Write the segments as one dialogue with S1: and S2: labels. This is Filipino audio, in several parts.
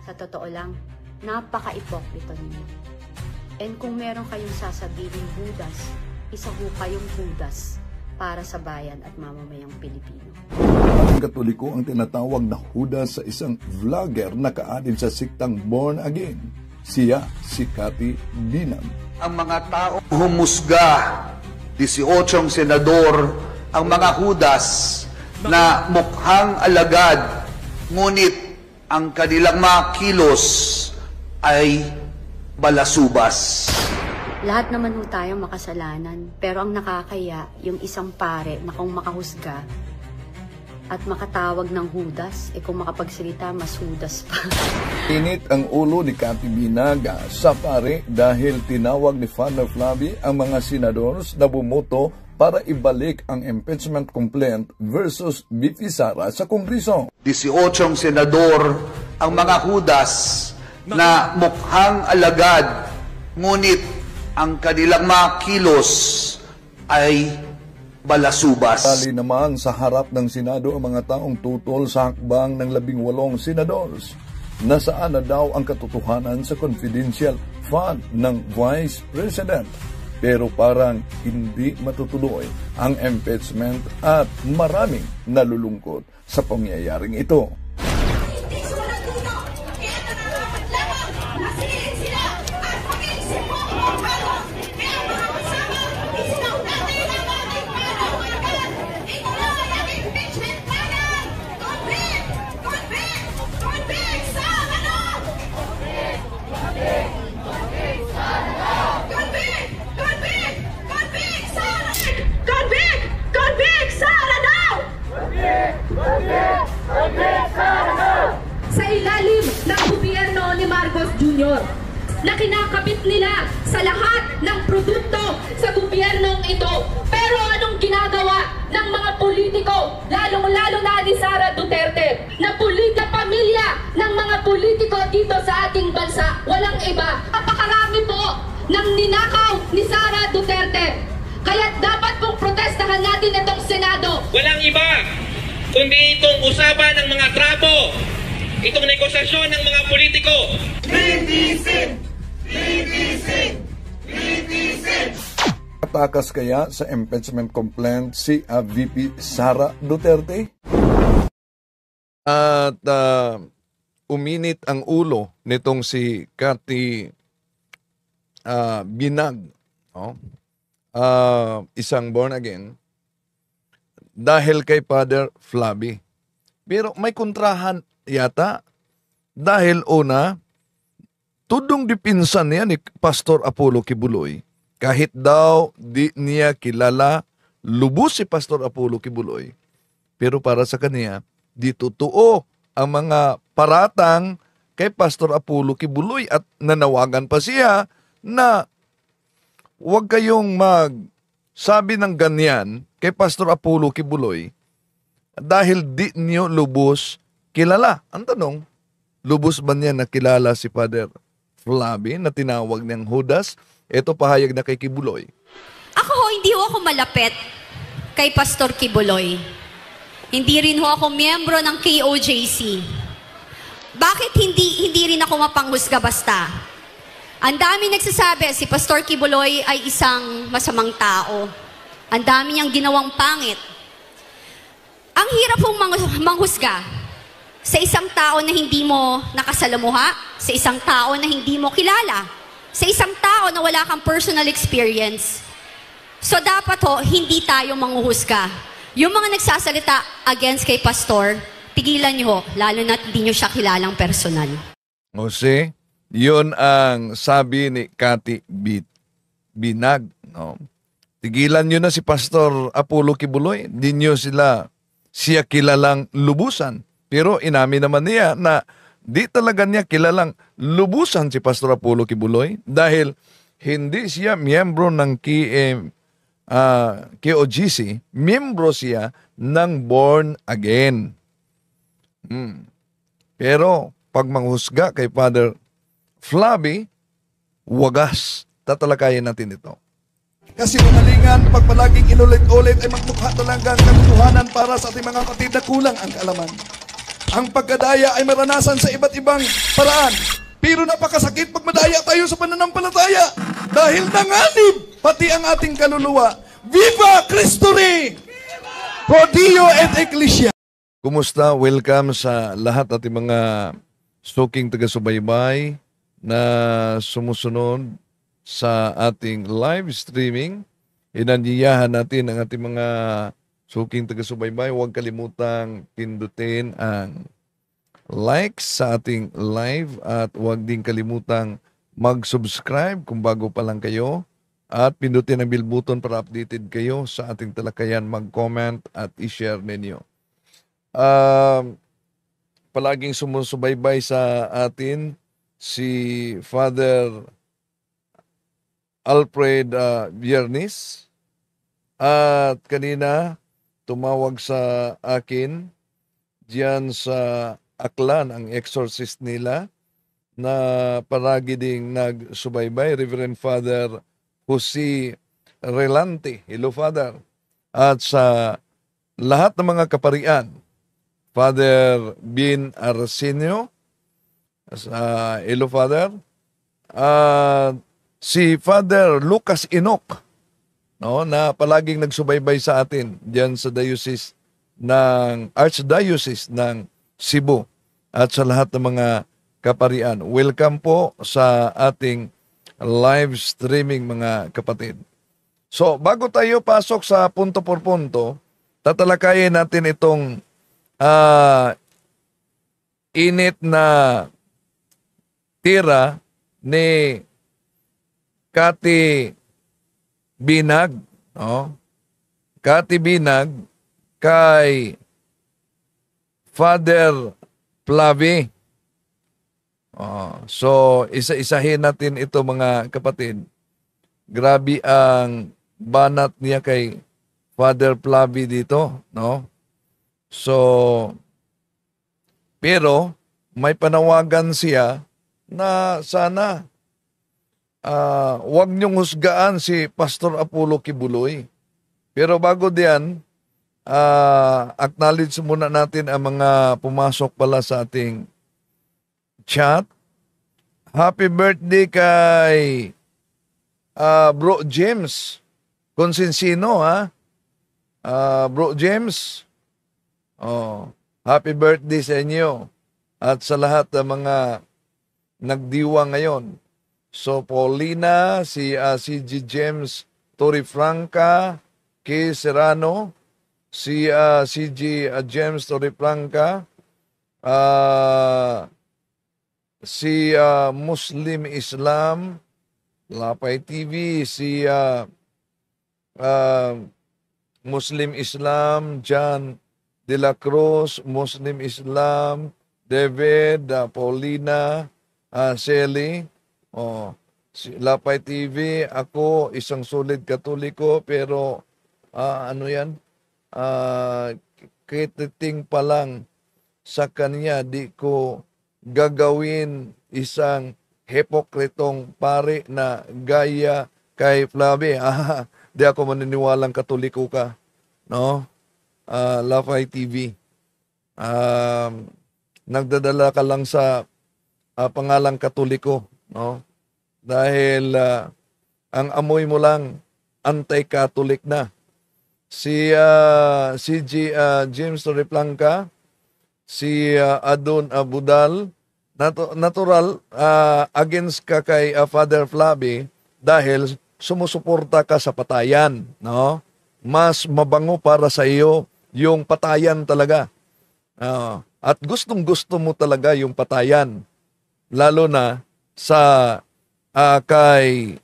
S1: Sa totoo lang, napaka-ipokrito ninyo. And kung meron kayong sasabihin Judas, isa ho kayong Judas para sa bayan at mamamayang Pilipino.
S2: Ang Katoliko ang tinatawag na Judas sa isang vlogger na kaadil sa siktang Born Again. Siya si Cathy Binag.
S3: Ang mga tao humusga, 18 senador, ang mga Judas na mukhang alagad, ngunit ang kanilang mga kilos ay balasubas.
S1: Lahat naman ho tayong makasalanan, pero ang nakakaya, yung isang pare na kung makahusga at makatawag ng Judas, kung makapagsalita, mas Judas pa.
S2: Init ang ulo ni Cathy Binag sa pare dahil tinawag ni Father Flavi ang mga senadores na bumoto para ibalik ang impeachment complaint versus VP Sara sa Kongreso.
S3: 18 senador, ang mga Judas na mukhang alagad, ngunit ang kanilang mga kilos ay balasubas.
S2: Tali naman sa harap ng Senado ang mga taong tutol sa hakbang ng 18 senadores. Nasaan na daw ang katotohanan sa confidential fund ng Vice President? Pero parang hindi matutuloy ang impeachment at maraming nalulungkot sa pangyayaring ito.
S4: Sa ilalim ng gobyerno ni Marcos Jr. na kinakabit nila sa lahat ng produkto sa gobyernong ito. Pero anong ginagawa ng mga politiko, lalong-lalo na ni Sara Duterte, na pamilya ng mga politiko dito sa ating bansa? Walang iba. Napakarami po ng ninakaw ni Sara Duterte. Kaya dapat pong protestahan natin itong Senado.
S5: Walang iba kundi itong usapan ng mga trapo, itong negosasyon ng mga politiko.
S3: Linisin! Linisin! Linisin!
S2: Atakas kaya sa impeachment complaint si VP Sara Duterte? At uminit ang ulo nitong si Cathy Binag, isang born again, dahil kay Father Flavi. Pero may kontrahan yata dahil una, tudong dipinsan niya ni Pastor Apollo Kibuloy. Kahit daw di niya kilala lubos si Pastor Apollo Kibuloy. Pero para sa kanya, di totoo ang mga paratang kay Pastor Apollo Kibuloy at nanawagan pa siya na huwag kayong magsabi ng ganyan kay Pastor Apollo Kibuloy dahil di niyo lubos kilala. Ang tanong, lubos ba niya nakilala si Father Flavi na tinawag niyang Judas? Ito pahayag na kay Kibuloy.
S6: Hindi ho ako malapit kay Pastor Kibuloy. Hindi rin ho ako miyembro ng KOJC. Bakit hindi rin ako mapanghusga basta? Ang dami nagsasabi si Pastor Kibuloy ay isang masamang tao. Ang dami niyang ginawang pangit. Ang hirap pong manghusga sa isang tao na hindi mo nakasalamuha, sa isang tao na hindi mo kilala, sa isang tao na wala kang personal experience. So dapat hindi tayo manghuhusga. Yung mga nagsasalita against kay Pastor, tigilan niyo lalo na hindi niyo siya kilalang personal.
S2: Jose, yun ang sabi ni Cathy Binag. Tigilan nyo na si Pastor Apollo Kibuloy, di nyo siya kilalang lubusan. Pero inamin naman niya na di talaga niya kilalang lubusan si Pastor Apollo Kibuloy dahil hindi siya miyembro ng KOGC, miyembro siya ng Born Again. Pero pag manghusga kay Father Flavi, wagas. Tatalakayin natin ito. Kasi umalingan, pag palaging inulit-ulit ay magmukha talagang katotohanan para sa ating mga kapatid na kulang ang kaalaman. Ang pagkadaya ay maranasan sa iba't ibang paraan. Pero napakasakit pag madaya tayo sa pananampalataya. Dahil nanganib pati ang ating kaluluwa. Viva Cristo Rey! Pro Dio et Ecclesia! Kumusta? Welcome sa lahat ating mga suking taga-subaybay na sumusunod sa ating live streaming. Inanyayahan natin ang ating mga suking taga-subaybay. Huwag kalimutang pindutin ang like sa ating live at huwag din kalimutang mag-subscribe kung bago pa lang kayo at pindutin ang bell button para updated kayo sa ating talakayan, mag-comment at i-share ninyo. Palaging sumusubaybay sa atin si Father Alfred Viernes at kanina tumawag sa akin diyan sa Aklan ang exorcist nila na palagi ding nagsubaybay, Reverend Father Jose Relante. Hello, Father. At sa lahat ng mga kaparian, Father Bin Arsenio, hello, Father. Si Father Lucas Enoch, no, na palaging nagsubaybay sa atin diyan sa diocese ng Archdiocese ng Cebu at sa lahat ng mga kaparian. Welcome po sa ating live streaming, mga kapatid. So, bago tayo pasok sa punto por punto, tatalakayin natin itong init na tira ni Cathy Binag, no? Cathy Binag kay Father Flavie. So, isa-isahin natin ito, mga kapatid. Grabe ang banat niya kay Father Flavie dito, no? So, pero may panawagan siya na sana wag niyong husgaan si Pastor Apollo Kibuloy. Pero bago diyan, acknowledge muna natin ang mga pumasok pala sa ating chat. Happy birthday kay Bro James Consensino, ha? Bro James, happy birthday sa inyo at sa lahat ng mga nagdiwa ngayon. So, Paulina, si CG James Torrefranca, Kay Serrano, si CG James Torrefranca, si Muslim Islam, Lapay TV, si Muslim Islam, John De La Cruz, Muslim Islam, David, Paulina, Sally, si Lapay TV, ako, isang solid Katoliko, pero ano yan? Kititing pa lang sa kanya, di ko gagawin isang hipokritong pare na gaya kay Flavie. Di ako maniniwalang Katoliko ka, no? Lapay TV. Nagdadala ka lang sa pangalang Katoliko, no? Dahil ang amoy mo lang anti-Catholic na. Si CG James Torrefranca, si Adon Budal, natural against ka kay Father Flavie dahil sumusuporta ka sa patayan, no? Mas mabango para sa iyo yung patayan talaga. At gustong-gusto mo talaga yung patayan. Lalo na sa kay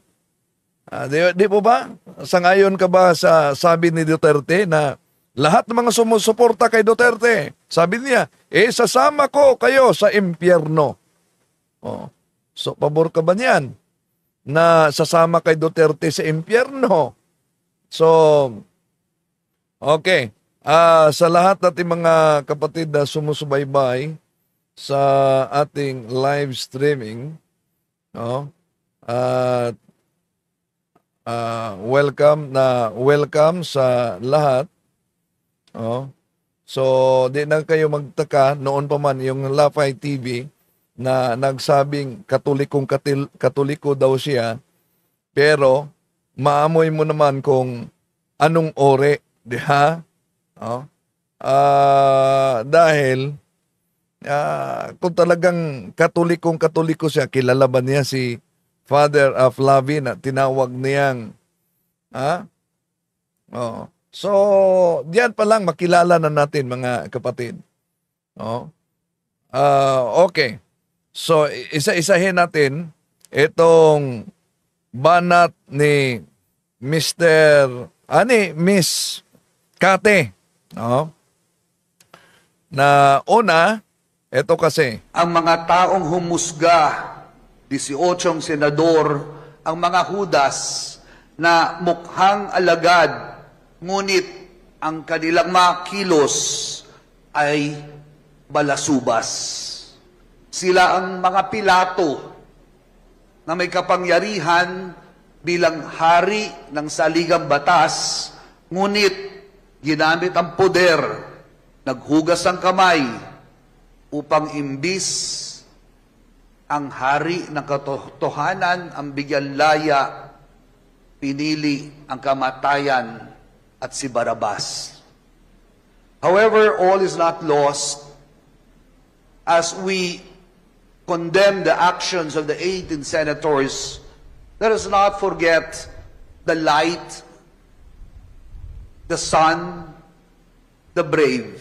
S2: di po ba? Sangayon ka ba sa sabi ni Duterte na lahat ng mga sumusuporta kay Duterte, sabi niya, sasama ko kayo sa impyerno. So, pabor ka ba niyan na sasama kay Duterte sa impyerno? So, okay. Sa lahat nating mga kapatid na sumusubaybay sa ating live streaming, no? Welcome sa lahat. So, di na kayo magtaka, noon pa man yung Lafay TV na nagsabing katoliko daw siya, pero maamoy mo naman kung anong ore, di ha? Oh. Dahil kung talagang katoliko siya, kilala ba niya si Father Flavie na tinawag niyang So, diyan pa lang makilala na natin mga kapatid. Okay. So, isa-isahin natin itong banat ni Miss Kate. Na una, ito kasi.
S3: Ang mga taong humusga, 18 senador, ang mga hudas na mukhang alagad, ngunit ang kanilang mga kilos ay balasubas. Sila ang mga Pilato na may kapangyarihan bilang hari ng saligang batas, ngunit ginamit ang poder, naghugas ang kamay upang imbis ang hari ng katotohanan ang bigyan laya, pinili ang kamatayan at si Barabas. However, all is not lost as we condemn the actions of the 18 senators. Let us not forget the light, the sun, the brave.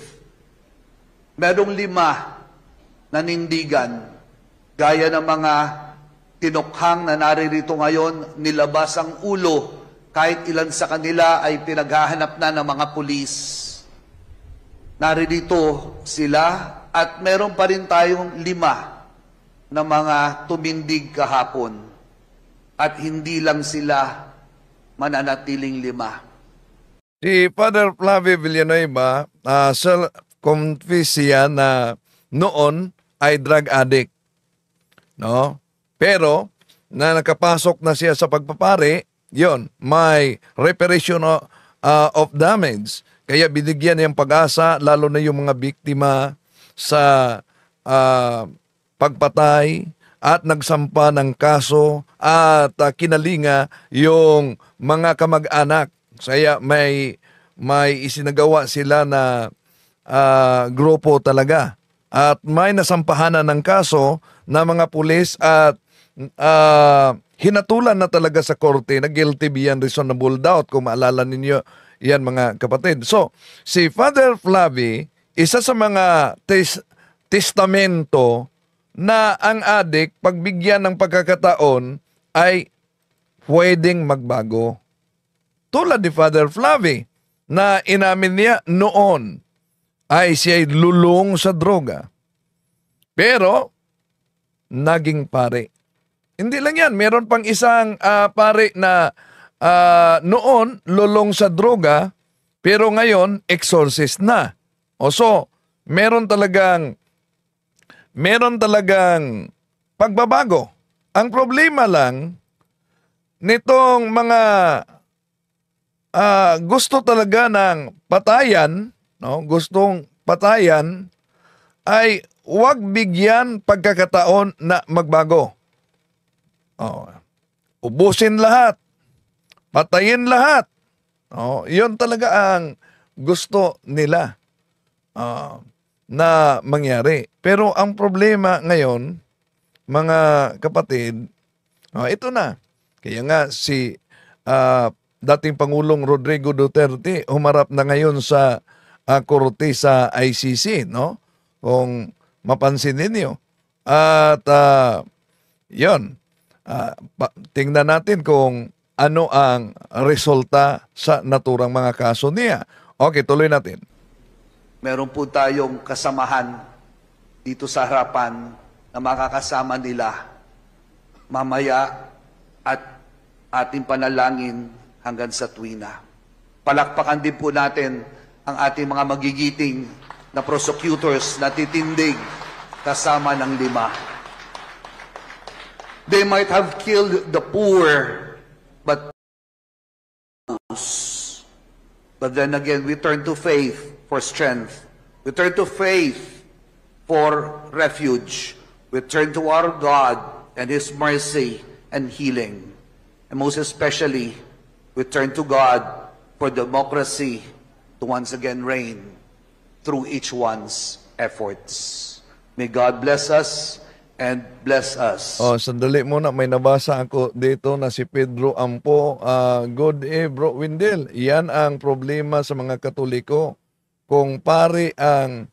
S3: Merong 5 nanindigan, gaya ng mga tinukhang na naririto ngayon, nilabas ang ulo, kahit ilan sa kanila ay pinaghahanap na ng mga pulis. Naririto sila at meron pa rin tayong 5 na mga tumindig kahapon. At hindi lang sila mananatiling 5.
S2: Si Father Flavie Villanueva, self-confess siya na noon ay drug addict. No? Pero, na nakapasok na siya sa pagpapari, yon, may reparation of damage. Kaya binigyan niyang pag-asa, lalo na yung mga biktima sa pagpatay at nagsampa ng kaso at kinalinga yung mga kamag-anak. Kaya may isinagawa sila na grupo talaga. At may nasampahanan ng kaso na mga pulis at hinatulan na talaga sa korte na guilty beyond reasonable doubt, kung maalala ninyo yan mga kapatid. So, si Father Flavie, isa sa mga testamento na ang adik, pagbigyan ng pagkakataon, ay pwedeng magbago. Tulad ni Father Flavie, na inamin niya noon ay siya'y lulong sa droga. Pero, naging pare. Hindi lang yan, meron pang isang pare na noon lulong sa droga, pero ngayon exorcist na. So, meron talagang pagbabago. Ang problema lang, nitong mga gusto talaga ng patayan, no? Gustong patayan, ay huwag bigyan pagkakataon na magbago. Ubusin lahat. Patayin lahat. Yun talaga ang gusto nila na mangyari. Pero ang problema ngayon, mga kapatid, ito na. Kaya nga si dating Pangulong Rodrigo Duterte humarap na ngayon sa korte sa ICC, no? Kung mapansin ninyo. At yun, tingnan natin kung ano ang resulta sa naturang mga kaso niya. Okay, tuloy natin.
S3: Meron po tayong kasamahan dito sa harapan na makakasama nila mamaya at ating panalangin hanggang sa tuwina. Palakpakan din po natin ang ating mga magigiting na prosecutors na titindig kasama ng 5. They might have killed the poor, but then again, we turn to faith for strength. We turn to faith for refuge. We turn to our God and His mercy and healing. And most especially, we turn to God for democracy to once again reign through each one's efforts. May God bless us and bless us.
S2: Oh, sandali muna, may nabasa ako dito na si Pedro Ampo. Good bro Windel. Yan ang problema sa mga Katoliko. Kung pare ang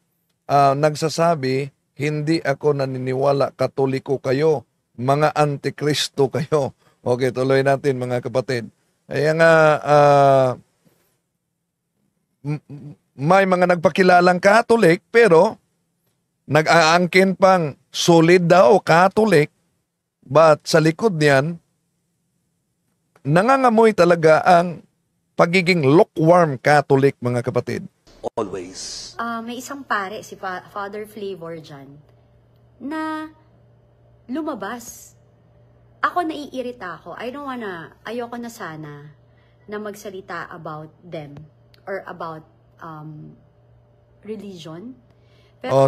S2: nagsasabi, hindi ako naniniwala, Katoliko kayo, mga antikristo kayo. Okay, tuloy natin mga kapatid. Kaya nga, may mga nagpakilalang Katolik, pero nag-aangkin pang solid daw Katolik, but sa likod niyan, nangangamoy talaga ang pagiging lukewarm Catholic, mga kapatid.
S3: Always.
S1: May isang pare, si Father Flavor dyan, na lumabas. Ako naiirita ako. Ayoko na sana na magsalita about them or about religion. Pero,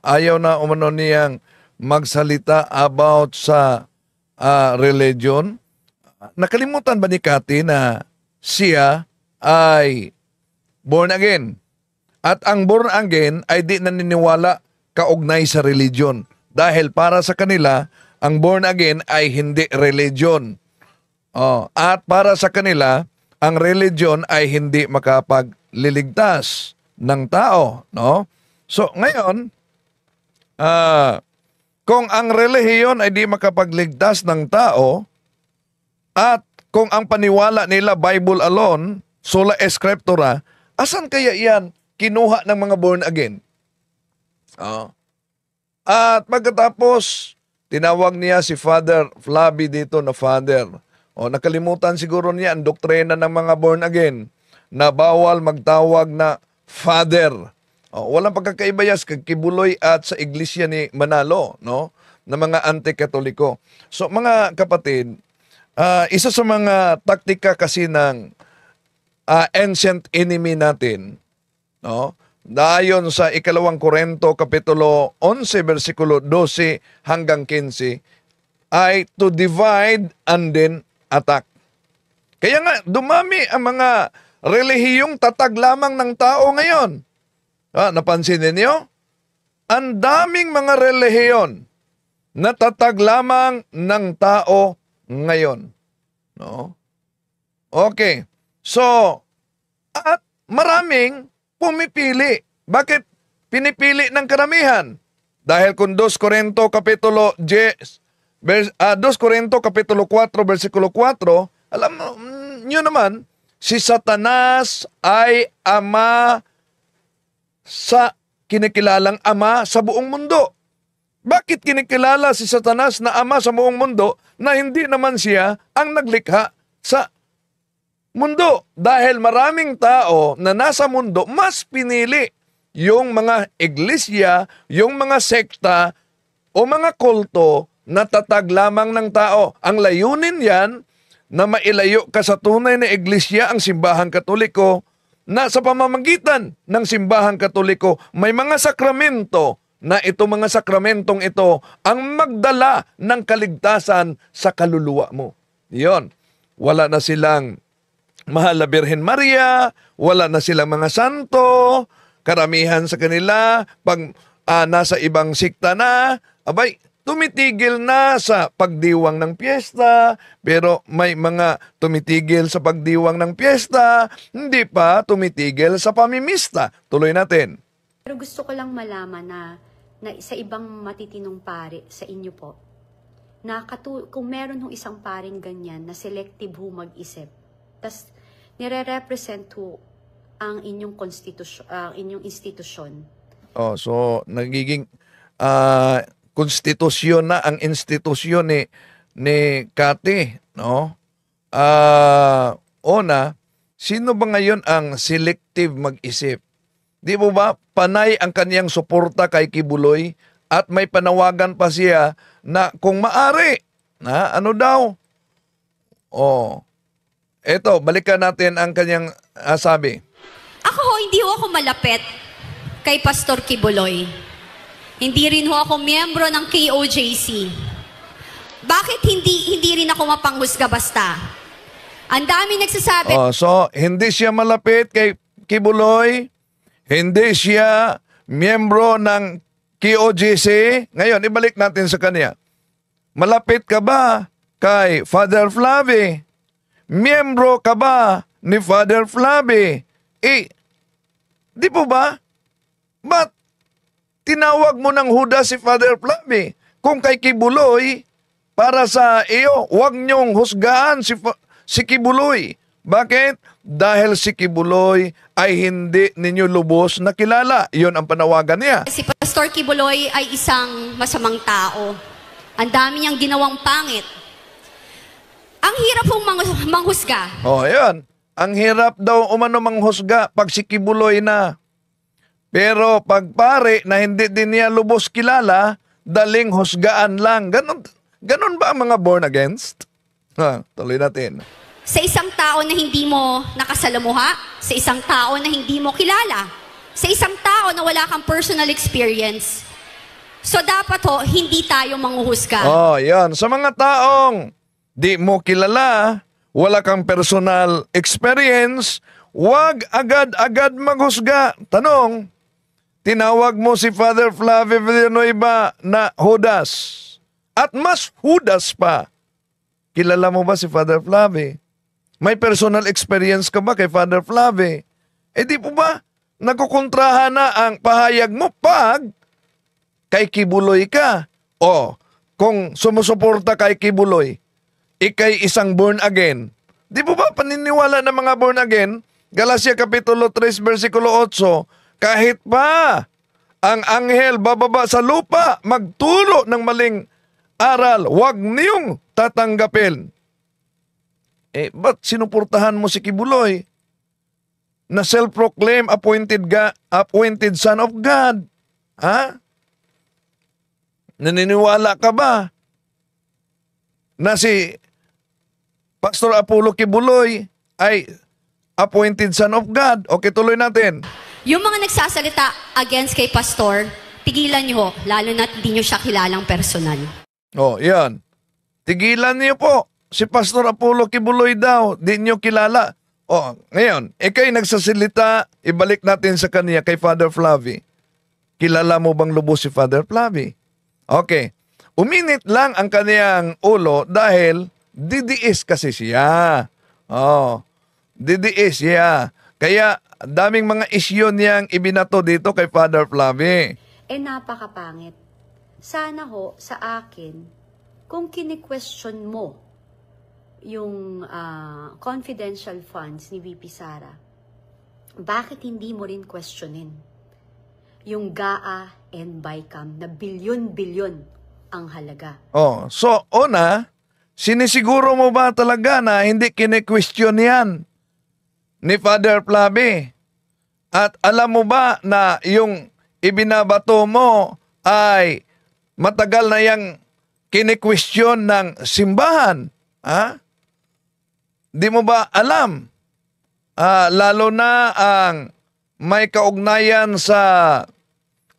S2: ayaw na umano niyang magsalita about sa religion. Nakalimutan ba ni Cathy na siya ay born again? At ang born again ay di naniniwala kaugnay sa religion. Dahil para sa kanila, ang born again ay hindi religion. At para sa kanila, ang religion ay hindi makapagliligtas ng tao, no? So, ngayon, kung ang relihiyon ay di makapagligtas ng tao, at kung ang paniwala nila Bible alone, sola scriptura, asan kaya yan kinuha ng mga born again? At pagkatapos, tinawag niya si Father Flavi dito na Father. Nakalimutan siguro niya ang doktrina ng mga born again na bawal magtawag na Father. Walang pagkakaibayas kay Kibuloy at sa iglesia ni Manalo, no? Na mga anti-Katoliko. So mga kapatid, isa sa mga taktika kasi ng ancient enemy natin, no? Dayon sa ikalawang Korinto kapitulo 11 versikulo 12 hanggang 15 ay to divide and then attack. Kaya nga dumami ang mga relihiyong tatag lamang ng tao ngayon. Napansin ninyo? Ang daming mga relihiyon na tatag lamang ng tao ngayon. No? Okay. So, at maraming pumipili. Bakit pinipili ng karamihan? Dahil kung 2 Korinto kapitulo 4 versikulo 4, alam nyo naman, si Satanas ay ama sa kinikilalang ama sa buong mundo. Bakit kinikilala si Satanas na ama sa buong mundo na hindi naman siya ang naglikha sa mundo? Dahil maraming tao na nasa mundo mas pinili yung mga iglesia, yung mga sekta o mga kulto na tatag lamang ng tao. Ang layunin yan na mailayo ka sa tunay na iglesia, ang simbahang Katoliko, na sa pamamagitan ng simbahang Katoliko may mga sakramento na ito mga sakramentong ito ang magdala ng kaligtasan sa kaluluwa mo. Yon. Wala na silang Mahal na Birhen Maria, wala na silang mga santo, karamihan sa kanila pag nasa ibang sikta na, abay, tumitigil na sa pagdiwang ng piyesta, pero may mga tumitigil sa pagdiwang ng piyesta, hindi pa tumitigil sa pamimista. Tuloy natin.
S1: Pero gusto ko lang malaman na sa ibang matitinong pare sa inyo po, na kung meron hong isang paring ganyan na selective ho mag-isip, tas nire-represent ho ang inyong konstitusyon, inyong institusyon.
S2: So nagiging konstitusyon na ang institusyon ni Cathy, no? Sino ba ngayon ang selective mag-isip? Di mo ba panay ang kaniyang suporta kay Kibuloy at may panawagan pa siya na kung maari, ano daw? Eto, balikan natin ang kanyang sabi.
S6: Ako ho, hindi ho ako malapit kay Pastor Kibuloy. Hindi rin ho ako miyembro ng KOJC. Bakit hindi rin ako mapanghusga basta? Ang dami nagsasabi...
S2: So, hindi siya malapit kay Kibuloy, hindi siya miyembro ng KOJC. Ngayon, ibalik natin sa kanya. Malapit ka ba kay Father Flavie? Miyembro ka ba ni Father Flavie? Di po ba? Ba't tinawag mo ng Judas si Father Flavie? Kung kay Kibuloy, para sa iyo, huwag niyong husgahan si Kibuloy. Bakit? Dahil si Kibuloy ay hindi ninyo lubos na kilala. Iyon ang panawagan niya.
S6: Si Pastor Kibuloy ay isang masamang tao. Ang dami niyang ginawang pangit. Ang hirap pong manghusga.
S2: Ayan. Ang hirap daw umano manghusga pag si Kibuloy na. Pero pag pare na hindi din niya lubos kilala, daling husgaan lang. Ganon ba ang mga born against? Tuloy natin.
S6: Sa isang tao na hindi mo nakasalamuha, sa isang tao na hindi mo kilala, sa isang tao na wala kang personal experience. So dapat hindi tayo manghuhusga.
S2: Yan. Sa mga taong di mo kilala, wala kang personal experience, wag agad-agad maghusga. Tanong, tinawag mo si Father Flavie Villanueva na Judas. At mas Judas pa. Kilala mo ba si Father Flavie? May personal experience ka ba kay Father Flavie? Di po ba nakukontrahan na ang pahayag mo pag kay Kibuloy ka? Kung sumusuporta kay Kibuloy, ikay isang born again. Di po ba paniniwala ng mga born again? Galacia Kapitulo 3, versikulo 8, kahit pa ang anghel bababa sa lupa, magturo ng maling aral, huwag niyong tatanggapin. Ba't sinuportahan mo si Kibuloy na self-proclaimed appointed son of God? Naniniwala ka ba na si Pastor Apollo Kibuloy ay appointed son of God? Okay, tuloy natin.
S6: Yung mga nagsasalita against kay Pastor, tigilan niyo lalo na hindi niyo siya kilalang personal.
S2: Yan. Tigilan niyo po. Si Pastor Apollo Kibuloy daw, di niyo kilala. Ngayon, ikay nagsasalita, ibalik natin sa kanya kay Father Flavie. Kilala mo bang lubos si Father Flavie? Okay. Uminit lang ang kaniyang ulo dahil didiis kasi siya. Didiis siya. Kaya daming mga isyu niyang ibinato dito kay Father Flavie.
S1: Napakapangit. Sana sa akin, kung kini-question mo yung confidential funds ni VP Sara, bakit hindi mo rin questionin yung GAA and BICAM na bilyon-bilyon ang halaga?
S2: So, sinisiguro mo ba talaga na hindi kine-question yan ni Father Flavie? At alam mo ba na yung ibinabato mo ay matagal na yang kine-question ng simbahan? Di mo ba alam? Lalo na ang may kaugnayan sa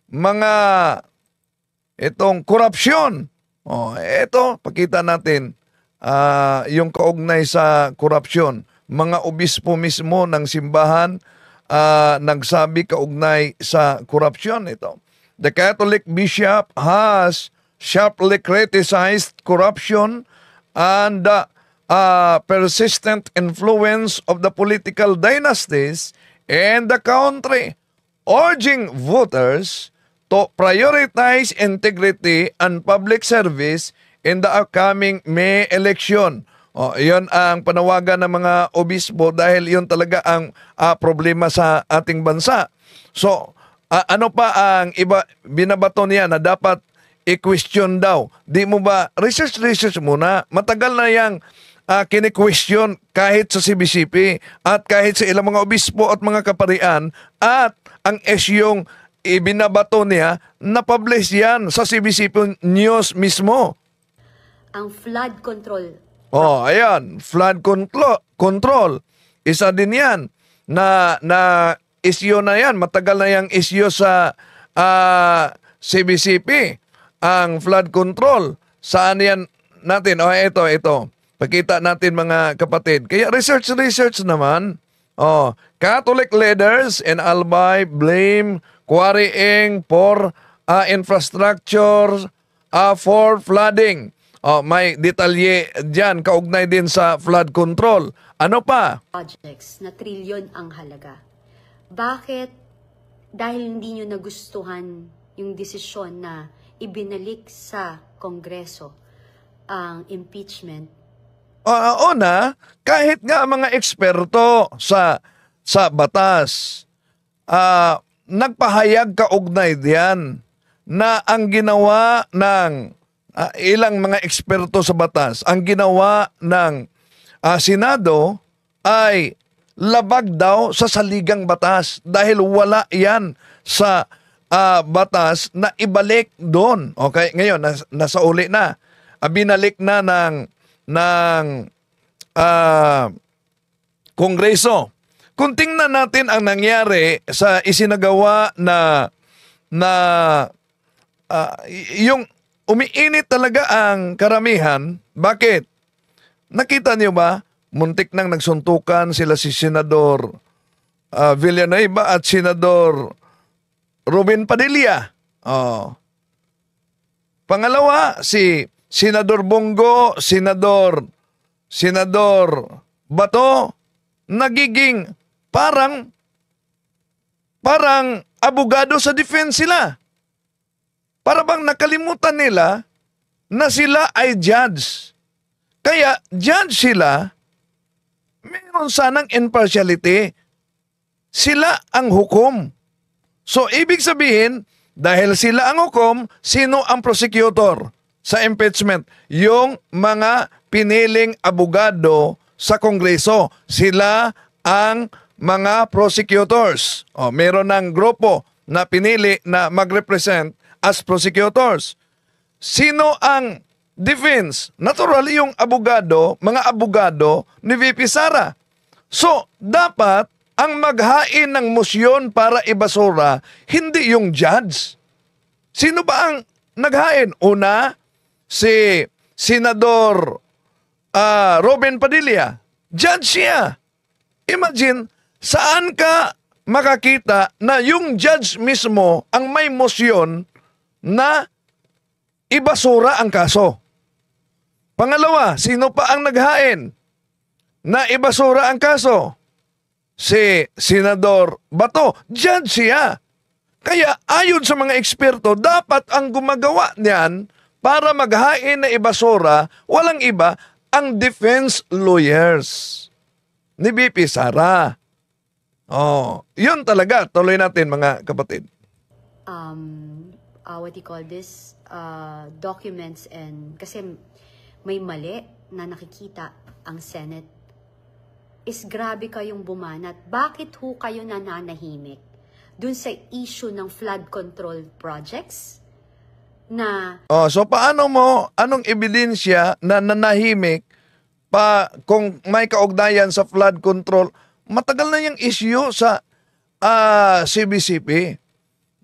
S2: mga itong korupsyon. Ito, pakita natin yung kaugnay sa korupsyon. Mga obispo mismo ng simbahan nagsabi kaugnay sa korupsyon. Ito. The Catholic Bishop has sharply criticized corruption and persistent influence of the political dynasties in the country, urging voters to prioritize integrity and public service in the upcoming May election. Iyon ang panawagan ng mga obispo dahil iyon talaga ang problema sa ating bansa. So, ano pa ang iba binabato niya na dapat i-question daw? Di mo ba, research muna, matagal na yang kini-question kahit sa CBCP at kahit sa ilang mga obispo at mga kaparian, at ang isyong ibinabato niya, na-publish yan sa CBCP News mismo.
S1: Ang flood control.
S2: Ayan, flood control. Isa din yan na issue na yan. Matagal na yung issue sa CBCP. Ang flood control. Saan yan natin? Ito. Pakita natin mga kapatid. Kaya research naman. Catholic leaders in Albay blame quarrying for infrastructure for flooding. May detalye dyan, kaugnay din sa flood control. Ano pa?
S1: Projects na trilyon ang halaga. Bakit? Dahil hindi nyo nagustuhan yung desisyon na ibinalik sa Kongreso ang impeachment.
S2: Una, kahit nga mga eksperto sa batas, nagpahayag kaugnay diyan na ang ginawa ng ilang mga eksperto sa batas, ang ginawa ng Senado ay labag daw sa saligang batas dahil wala yan sa batas na ibalik doon. Okay, ngayon nasa uli na. Binalik na ng Kongreso. Kung tingnan natin ang nangyari sa isinagawa na yung umiinit talaga ang karamihan. Bakit? Nakita niyo ba? Muntik nang nagsuntukan sila si Senador Villanueva at Senador Robin Padilla. Pangalawa, si Senador Bongo, Senador Bato, nagiging parang abogado sa defense sila. Para bang nakalimutan nila na sila ay judge. Kaya judge sila, meron sanang impartiality. Sila ang hukom. So ibig sabihin, dahil sila ang hukom, sino ang prosecutor sa impeachment? Yung mga piniling abogado sa Kongreso. Sila ang mga prosecutors. Meron ng grupo na pinili na mag-represent as prosecutors. Sino ang defense? Natural yung abogado, mga abogado ni VP Sara. So, dapat ang maghain ng motion para ibasura, hindi yung judge. Sino ba ang naghain? Una, si Senador Robin Padilla. Judge siya. Imagine, saan ka makakita na yung judge mismo ang may motion na ibasura ang kaso? Pangalawa, sino pa ang naghain na ibasura ang kaso? Si Senador Bato. Judge siya. Kaya ayon sa mga eksperto, dapat ang gumagawa niyan para maghain na ibasura, walang iba, ang defense lawyers ni VP Sara. Yun talaga. Tuloy natin mga kapatid.
S1: What do you call this? Documents and kasi may mali na nakikita ang Senate. Is grabe kayong bumanat. Bakit ho kayo nananahimik dun sa issue ng flood control projects?
S2: So paano mo, anong ebidensya na nanahimik pa kung may kaugnayan sa flood control? Matagal na yung issue sa CBCP.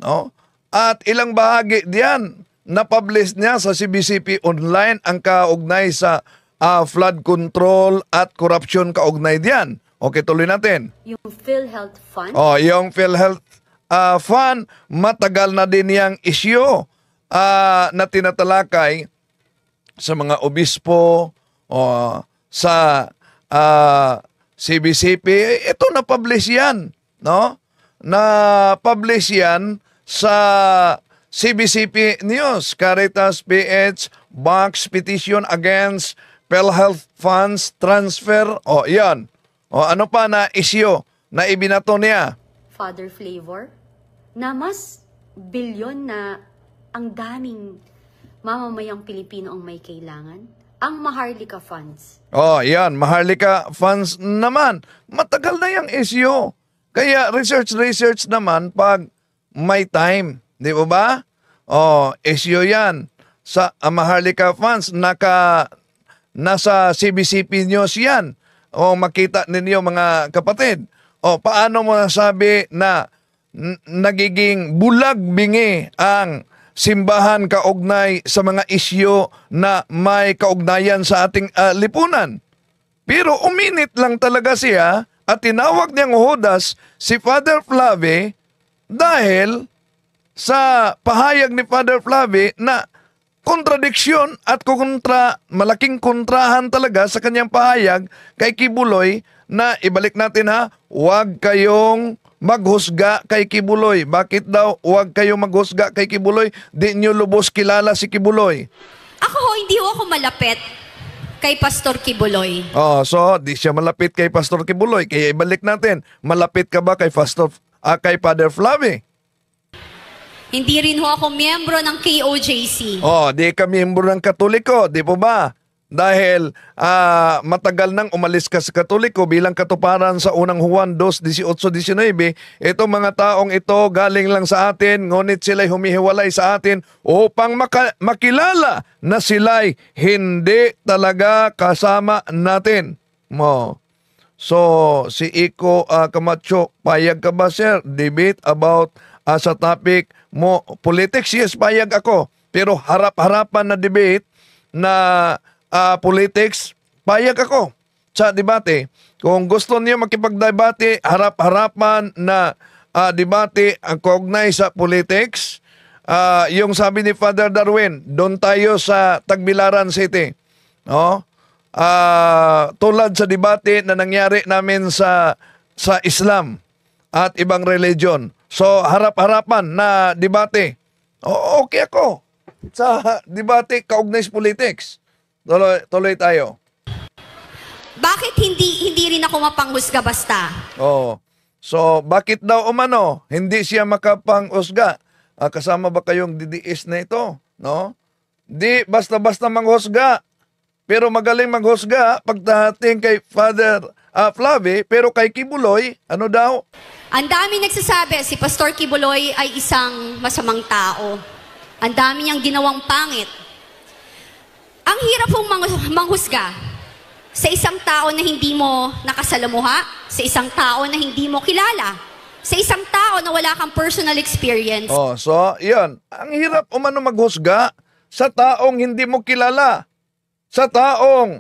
S2: No? At ilang bahagi diyan na-publish niya sa CBCP online ang kaugnay sa flood control at corruption kaugnay diyan. Okay, tuloy natin.
S1: Yung PhilHealth Fund?
S2: Yung PhilHealth Fund, matagal na din yung issue na tinatalakay sa mga obispo sa CBCP. Ito na-publish yan. No? Na-publish yan sa CBCP News. Caritas PH Box Petition Against PhilHealth Funds Transfer. Yan. Ano pa na issue na ibinato niya?
S1: Father Flavor, na mas bilyon na ang daming mamamayang Pilipino ang may kailangan. Ang Maharlika Funds.
S2: Yan. Maharlika Funds naman. Matagal na yung issue. Kaya research naman pag may time. Di ba? Issue yan. Sa Maharlika Funds, nasa CBCP News yan. Makita ninyo mga kapatid. O paano mo nasabi na nagiging bulag-bingi ang simbahan kaugnay sa mga isyu na may kaugnayan sa ating lipunan? Pero uminit lang talaga siya at tinawag niyang Judas si Father Flavie dahil sa pahayag ni Father Flavie na kontradiksyon at malaking kontrahan talaga sa kanyang pahayag kay Kibuloy na ibalik natin ha, huwag kayong maghusga kay Kibuloy. Bakit daw huwag kayong maghusga kay Kibuloy? Di nyo lubos kilala si Kibuloy.
S6: Hindi ako malapit kay Pastor Kibuloy.
S2: So di siya malapit kay Pastor Kibuloy. Kaya ibalik natin, malapit ka ba kay kay Father Flavie?
S6: Hindi rin ako miyembro ng KOJC.
S2: Di ka miyembro ng Katoliko, di po ba? Dahil matagal nang umalis ka sa Katoliko bilang katuparan sa unang Juan 2:18-19, itong mga taong ito galing lang sa atin, ngunit sila'y humihiwalay sa atin upang makilala na sila'y hindi talaga kasama natin. So, si Iko Camacho, payag ka ba, sir? Debate about sa topic mo, politics? Yes, payag ako. Pero harap-harapan na debate na politics, payag ako sa debate. Kung gusto niyo makipagdebate, harap-harapan na debate ang kaugnay sa politics, yung sabi ni Father Darwin, doon tayo sa Tagbilaran City. Tulad sa debate na nangyari namin sa Islam at ibang religion. So, harap-harapan na debate. Okay ako sa debate kaugnay sa politics. Tuloy tayo.
S6: Bakit hindi rin ako mapanghusga basta?
S2: So, bakit daw umano hindi siya makapanghusga? Kasama ba kayong DDS na ito? No? Di basta-basta manghusga. Pero magaling manghusga pagdating kay Father Flavie, pero kay Kibuloy, ano daw?
S6: Ang dami nagsasabi, si Pastor Kibuloy ay isang masamang tao. Ang dami niyang ginawang pangit. Ang hirap pong manghusga sa isang tao na hindi mo nakasalamuha, sa isang tao na hindi mo kilala, sa isang tao na wala kang personal experience.
S2: So, yun. Ang hirap umano maghusga sa taong hindi mo kilala. Sa tao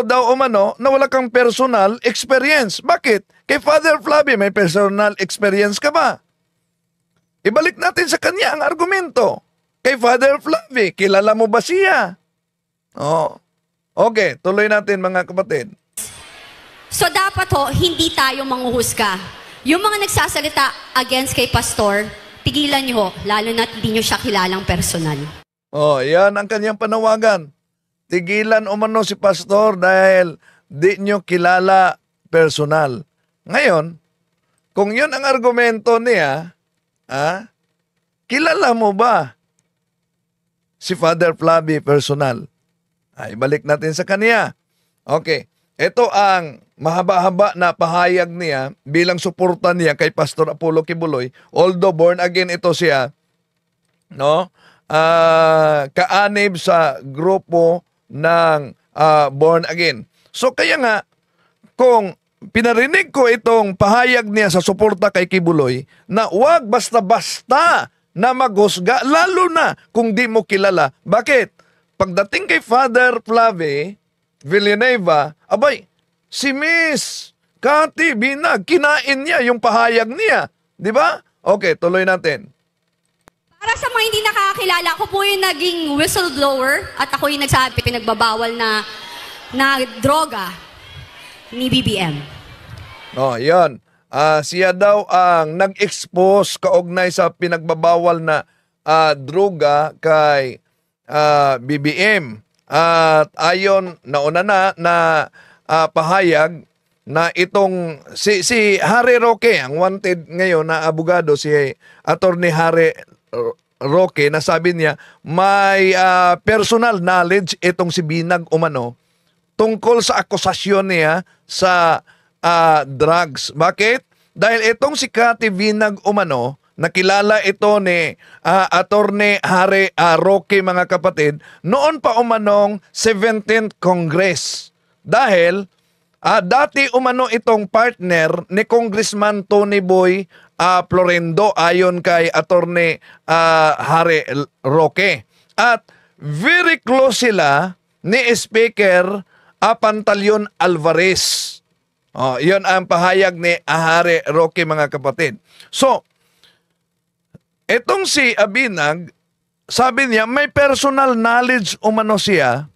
S2: daw umano na wala kang personal experience. Bakit? Kay Father Flavie, may personal experience ka ba? Ibalik natin sa kanya ang argumento. Kay Father Flavie, kilala mo ba siya? Okay, tuloy natin mga kapatid.
S6: So dapat hindi tayo manghuhusga. Yung mga nagsasalita against kay Pastor, tigilan nyo lalo na hindi nyo siya kilalang personal.
S2: Yan ang kanyang panawagan. Tigilan umano si Pastor dahil di nyo kilala personal. Ngayon, kung yun ang argumento niya, kilala mo ba si Father Flavie personal? Ibalik natin sa kanya. Okay, ito ang mahaba-haba na pahayag niya bilang suporta niya kay Pastor Apollo Kibuloy. Although born again ito siya, no? Kaanib sa grupo ng born again. So kaya nga, kung pinarinig ko itong pahayag niya sa suporta kay Kibuloy, na wag basta-basta na maghusga, lalo na kung di mo kilala. Bakit? Pagdating kay Father Flavie Villanueva, abay, si Miss Cathy Binag, kinain niya yung pahayag niya. Di ba? Okay, tuloy natin.
S6: Para sa mga hindi nakakilala, ako po yung naging whistleblower at ako yung nagsabi pinagbabawal na droga ni BBM.
S2: Yan. Siya daw ang nag-expose kaugnay sa pinagbabawal na droga kay BBM. At ayon nauna na pahayag na itong si Harry Roque, ang wanted ngayon na abogado, si Attorney Harry Roque, na sabi niya may personal knowledge itong si Binag umano tungkol sa akusasyon niya sa drugs. Bakit? Dahil itong si Cathy Binag umano, nakilala ito ni Attorney Harry Roque, mga kapatid, noon pa umanong 17th Congress. Dahil Dati umano itong partner ni Congressman Tony Boy Florendo ayon kay Attorney Harry Roque. At very close sila ni Speaker Pantaleon Alvarez. Iyon ang pahayag ni Harry Roque, mga kapatid. So, etong si Abinag, sabi niya may personal knowledge umano siya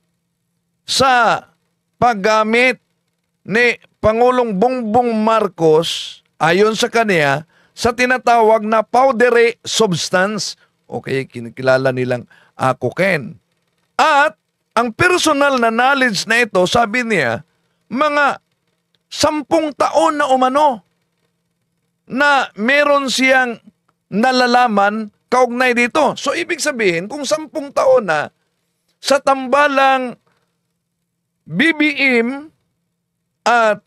S2: sa paggamit ni Pangulong Bongbong Marcos ayon sa kanya sa tinatawag na powdery substance. Okay, kinikilala nilang cocaine. At ang personal na knowledge na ito, sabi niya, mga 10 taon na umano na meron siyang nalalaman kaugnay dito. So, ibig sabihin, kung 10 taon na sa tambalang BBM at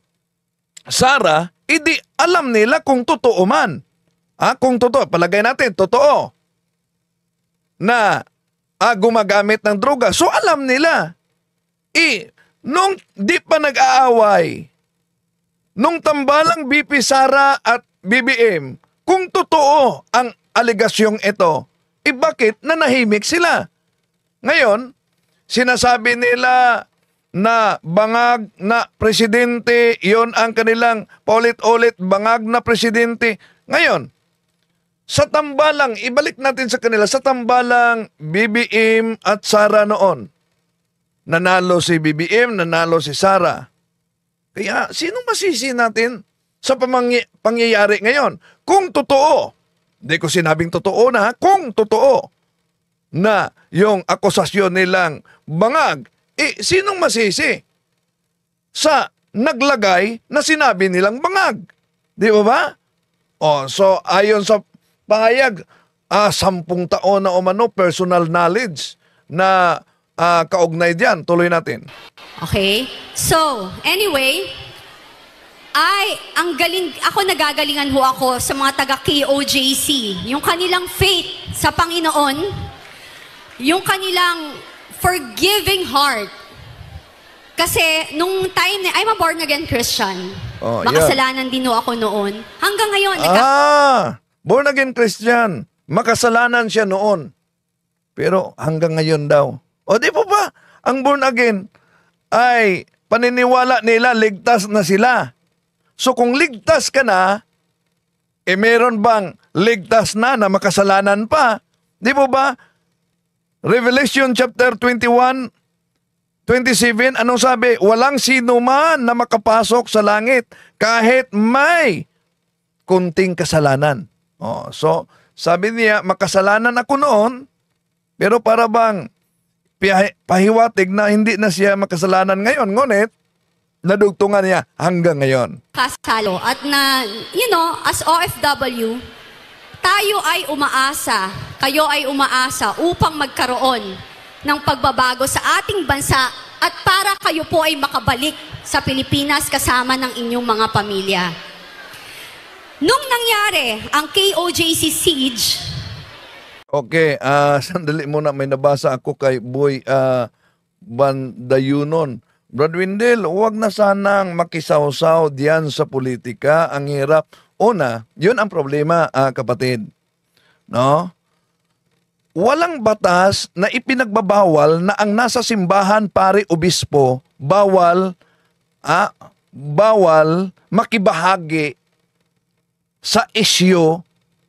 S2: Sara, hindi alam nila kung totoo man. Kung totoo, palagay natin, totoo na gumagamit ng droga. So, alam nila. Nung di pa nag-aaway, nung tambalang BP Sara at BBM, kung totoo ang aligasyong ito, bakit nanahimik sila? Ngayon, sinasabi nila na bangag na presidente, yon ang kanilang paulit-ulit, bangag na presidente. Ngayon, sa tambalang, ibalik natin sa kanila, sa tambalang BBM at Sara noon, nanalo si BBM, nanalo si Sara. Kaya, sinong masisi natin sa pangyayari ngayon? Kung totoo, hindi ko sinabing totoo na, kung totoo na yung akusasyon nilang bangag, sinong masisi sa naglagay na sinabi nilang bangag? Di ba? So ayon sa pahayag, 10 taon na umano personal knowledge na kaugnay diyan. Tuloy natin.
S6: Okay? So, anyway, ako nagagalingan ho ako sa mga taga KOJC. Yung kanilang faith sa Panginoon, yung kanilang forgiving heart. Kasi nung time na, I'm a born again Christian. Makasalanan din ho ako noon. Hanggang ngayon,
S2: born again Christian. Makasalanan siya noon. Pero hanggang ngayon daw. Di po ba? Ang born again ay paniniwala nila ligtas na sila. So kung ligtas ka na, meron bang ligtas na makasalanan pa? Di po ba? Revelation chapter 21, 27, anong sabi? Walang sino man na makapasok sa langit kahit may kunting kasalanan. So, sabi niya, makasalanan ako noon, pero para bang pahiwatig na hindi na siya makasalanan ngayon. Ngunit, nadugtungan niya hanggang ngayon.
S6: Kasalo. At na, as OFW, tayo ay umaasa, kayo ay umaasa upang magkaroon ng pagbabago sa ating bansa at para kayo po ay makabalik sa Pilipinas kasama ng inyong mga pamilya. Nung nangyari ang KOJC siege,
S2: okay, sandali muna, may nabasa ako kay Boy Bandayunon. Brad Windel, huwag na sanang makisawsaw diyan sa politika. Ang hirap. Una, yun ang problema, kapatid. No? Walang batas na ipinagbabawal na ang nasa simbahan, pari, obispo, bawal makibahagi sa isyu,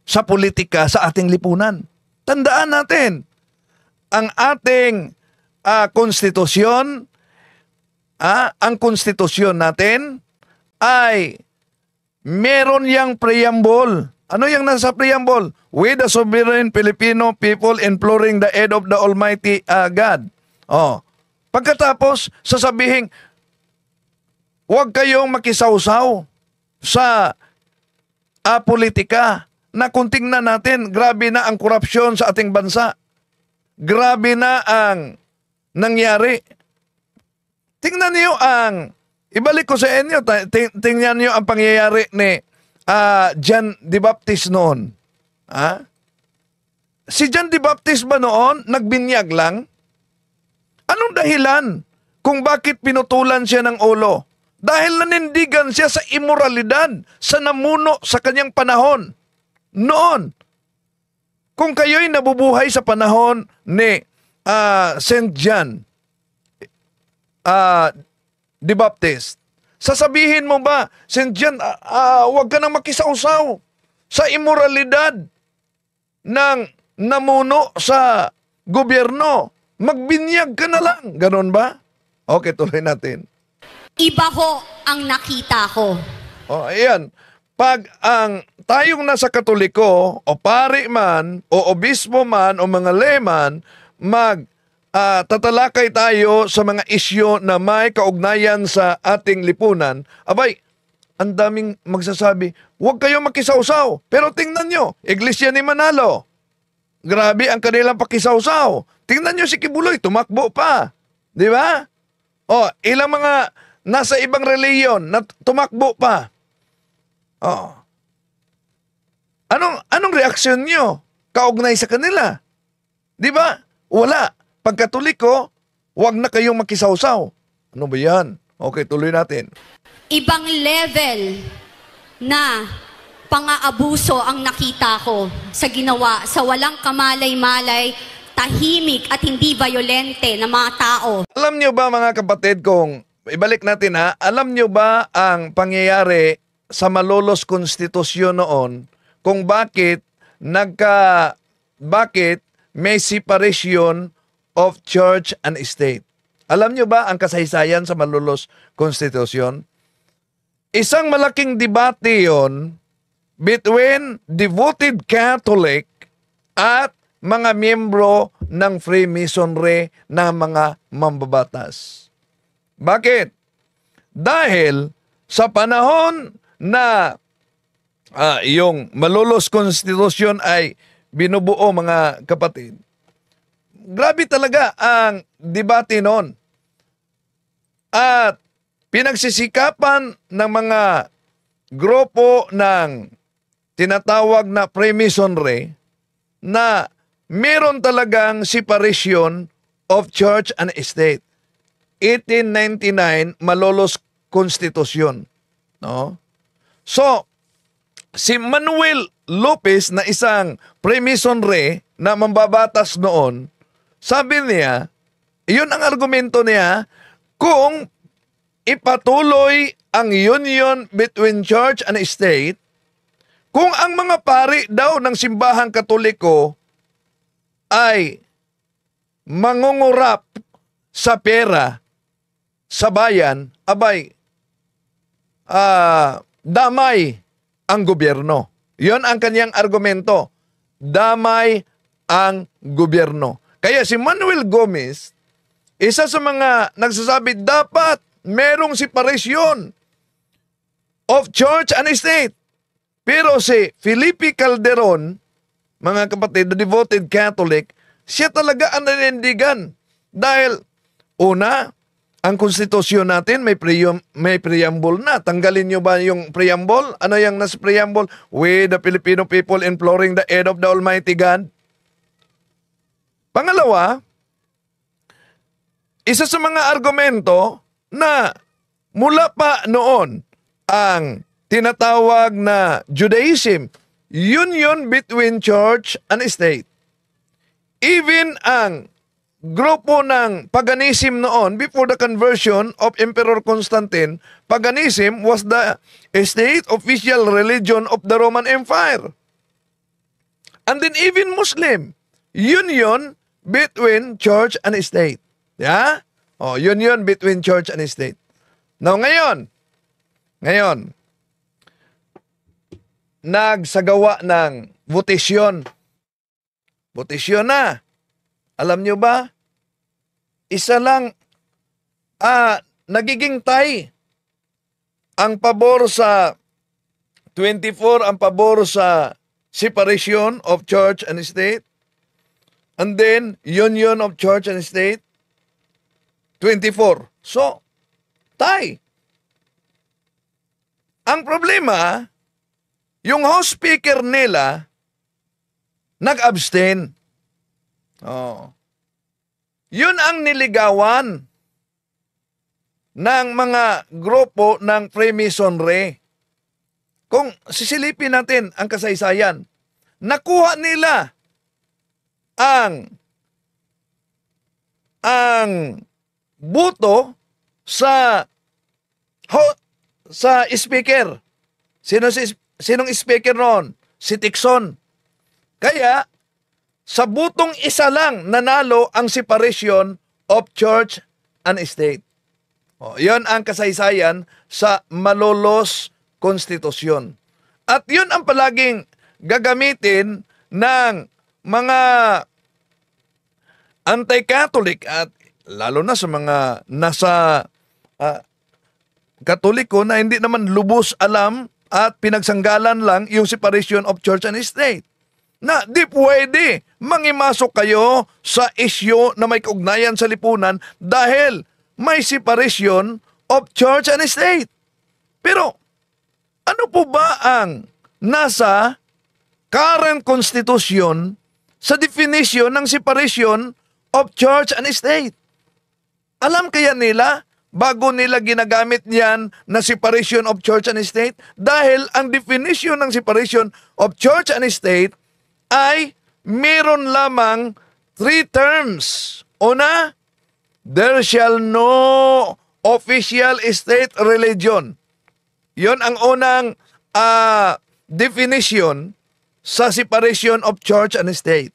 S2: sa politika, sa ating lipunan. Tandaan natin, ang ating konstitusyon, ang konstitusyon natin ay meron yang preamble. Ano yung nasa preamble? We the sovereign Filipino people imploring the aid of the Almighty God. Pagkatapos, sasabihin, huwag kayong makisawsaw sa politika na kung tingnan natin, grabe na ang korupsyon sa ating bansa. Grabe na ang nangyari. Tingnan niyo ibalik ko sa inyo, tingnan niyo ang pangyayari ni John the Baptist noon. Si John the Baptist ba noon, nagbinyag lang? Anong dahilan kung bakit pinutulan siya ng ulo? Dahil nanindigan siya sa imoralidad, sa namuno sa kanyang panahon. Noon, kung kayo'y nabubuhay sa panahon ni St. John the Baptist, sasabihin mo ba, St. John, huwag ka nang makisausaw sa imoralidad ng namuno sa gobyerno. Magbinyag ka na lang. Ganon ba? Okay, tuloy natin.
S6: Iba ho ang nakita ko.
S2: Ayan. Pag ang tayong nasa Katoliko, o pari man, o obispo man, o mga layman, tatalakay tayo sa mga isyu na may kaugnayan sa ating lipunan, abay, ang daming magsasabi, huwag kayong makisawsaw. Pero tingnan nyo, Iglesia ni Manalo, grabe ang kanilang pakisawsaw. Tingnan nyo si Kibuloy, tumakbo pa. Di ba? Ilang mga nasa ibang reliyon na tumakbo pa. Anong reaksyon nyo? Kaugnay sa kanila. Di ba? Wala. Pag Katoliko, huwag na kayong makisawsaw. Ano ba yan? Okay, tuloy natin.
S6: Ibang level na pang-aabuso ang nakita ko sa ginawa sa walang kamalay-malay, tahimik at hindi violente na mga tao.
S2: Alam nyo ba mga kapatid, kung ibalik natin alam nyo ba ang pangyayari sa Malolos Konstitusyon noon kung bakit may separation of church and state? Alam nyo ba ang kasaysayan sa Malolos Konstitusyon? Isang malaking debate yon between devoted Catholic at mga miyembro ng Freemasonry na mga mambabatas. Bakit? Dahil sa panahon na yung Malolos Konstitusyon ay binubuo, mga kapatid, grabe talaga ang debate noon. At pinagsisikapan ng mga grupo ng tinatawag na Freemasonry na meron talagang separation of church and state. 1899 Malolos Konstitusyon. No? So, si Manuel Lopez na isang Freemasonry na mambabatas noon, sabi niya, iyon ang argumento niya, kung ipatuloy ang union between church and state, kung ang mga pari daw ng simbahang Katoliko ay mangungurap sa pera sa bayan, abay, damay ang gobyerno. Yon ang kanyang argumento. Damay ang gobyerno. Kaya si Manuel Gomez, isa sa mga nagsasabi, dapat merong separasyon of church and state. Pero si Felipe Calderon, mga kapatid, the devoted Catholic, siya talaga ang nanindigan. Dahil, una, ang konstitusyon natin may preamble na. Tanggalin nyo ba yung preamble? Ano yung nasa preamble? We, the Filipino people, imploring the aid of the Almighty God. Pangalawa, isa sa mga argumento na mula pa noon ang tinatawag na Judaism, union between church and state. Even ang grupo ng paganism noon, before the conversion of Emperor Constantine, paganism was the state official religion of the Roman Empire. And then even Muslim, union between church and state. Yeah? Union between church and state. Now, ngayon, nagsagawa ng votasyon. Votasyon na. Alam nyo ba? Isa lang, nagiging tie. Ang pabor sa 24, ang pabor sa separation of church and state. And then, union of church and state, 24. So, tie. Ang problema, yung House Speaker nila, nag-abstain. Yun ang niligawan ng mga grupo ng Freemasonry. Kung sisilipin natin ang kasaysayan, nakuha nila ang buto sa speaker. Sinong speaker noon? Si Tixon. Kaya sa butong isa lang nanalo ang separation of church and state. Yon ang kasaysayan sa Malolos konstitusyon. At yun ang palaging gagamitin ng mga anti-Catholic at lalo na sa mga nasa Katoliko na hindi naman lubos alam at pinagsanggalan lang yung separation of church and state. Na di pwede mangimasok kayo sa isyu na may kaugnayan sa lipunan dahil may separation of church and state. Pero ano po ba ang nasa current constitution sa definition ng separation of church and state? Alam kaya nila bago nila ginagamit yan na separation of church and state? Dahil ang definition ng separation of church and state ay meron lamang 3 terms. Una, there shall no official state religion. Yon ang unang definition sa separation of church and state.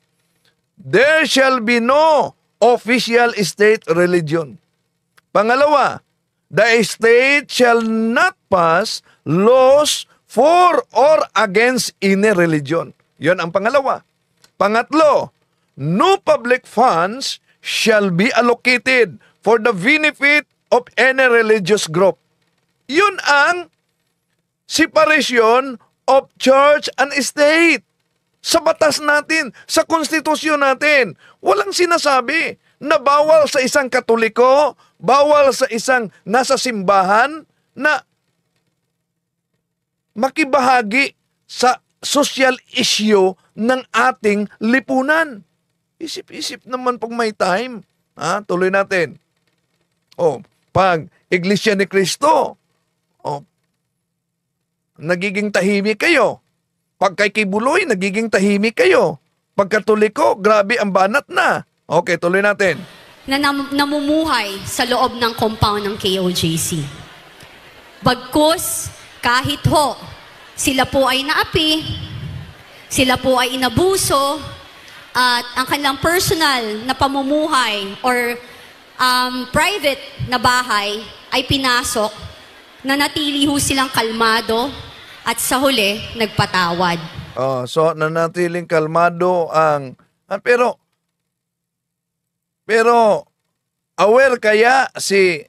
S2: There shall be no official state religion. Pangalawa, the state shall not pass laws for or against any religion. Yon ang pangalawa. Pangatlo, no public funds shall be allocated for the benefit of any religious group. Yun ang separation of church and state. Sa batas natin, sa konstitusyon natin, walang sinasabi na bawal sa isang Katoliko, bawal sa isang nasa simbahan na makibahagi sa social issue ng ating lipunan. Isip-isip naman pag may time. Tuloy natin. Pag Iglesia ni Cristo, nagiging tahimik kayo. Pag kay Kibuloy, nagiging tahimik kayo. Pag Katoliko, grabe ang banat na. Okay, tuloy natin.
S6: Na namumuhay sa loob ng compound ng KOJC. Bagkus, kahit sila po ay naapi, sila po ay inabuso, at ang kanilang personal na pamumuhay or private na bahay ay pinasok, nanatili silang kalmado at sa huli nagpatawad.
S2: So nanatiling kalmado pero aware kaya si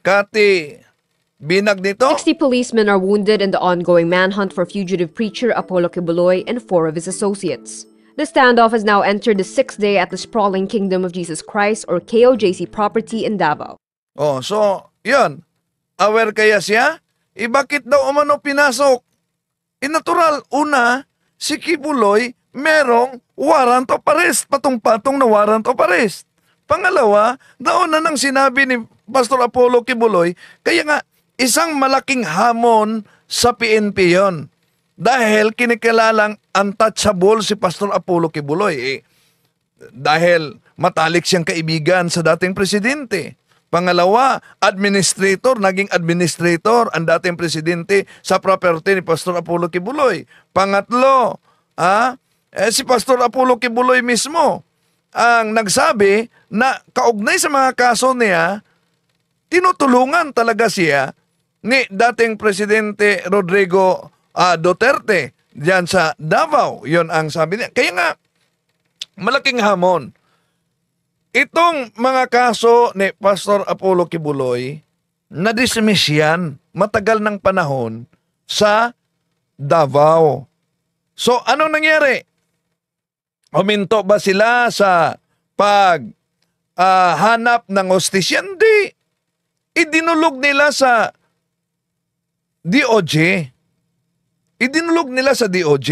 S2: Cathy Binag nito?
S7: 60 policemen are wounded in the ongoing manhunt for fugitive preacher Apollo Kibuloy and 4 of his associates. The standoff has now entered the 6th day at the sprawling Kingdom of Jesus Christ or KOJC property in Davao.
S2: So, yun. Aware kaya siya? Bakit daw umano pinasok? Natural, una, si Kibuloy merong warrant of arrest, patong-patong na warrant of arrest. Pangalawa, nauna nang sinabi ni Pastor Apollo Kibuloy, kaya nga, isang malaking hamon sa PNP yon. Dahil kinikilalang untouchable si Pastor Apollo Kibuloy. Dahil matalik siyang kaibigan sa dating presidente. Pangalawa, naging administrator ang dating presidente sa property ni Pastor Apollo Kibuloy. Pangatlo, si Pastor Apollo Kibuloy mismo ang nagsabi na kaugnay sa mga kaso niya, tinutulungan talaga siya ni dating Presidente Rodrigo Duterte diyan sa Davao. Yon ang sabi niya. Kaya nga, malaking hamon. Itong mga kaso ni Pastor Apollo Kibuloy, na-dismiss yan matagal ng panahon sa Davao. So, anong nangyari? Huminto ba sila sa hanap ng hostisya? Hindi. Idinulog nila sa DOJ. Idinulog nila sa DOJ.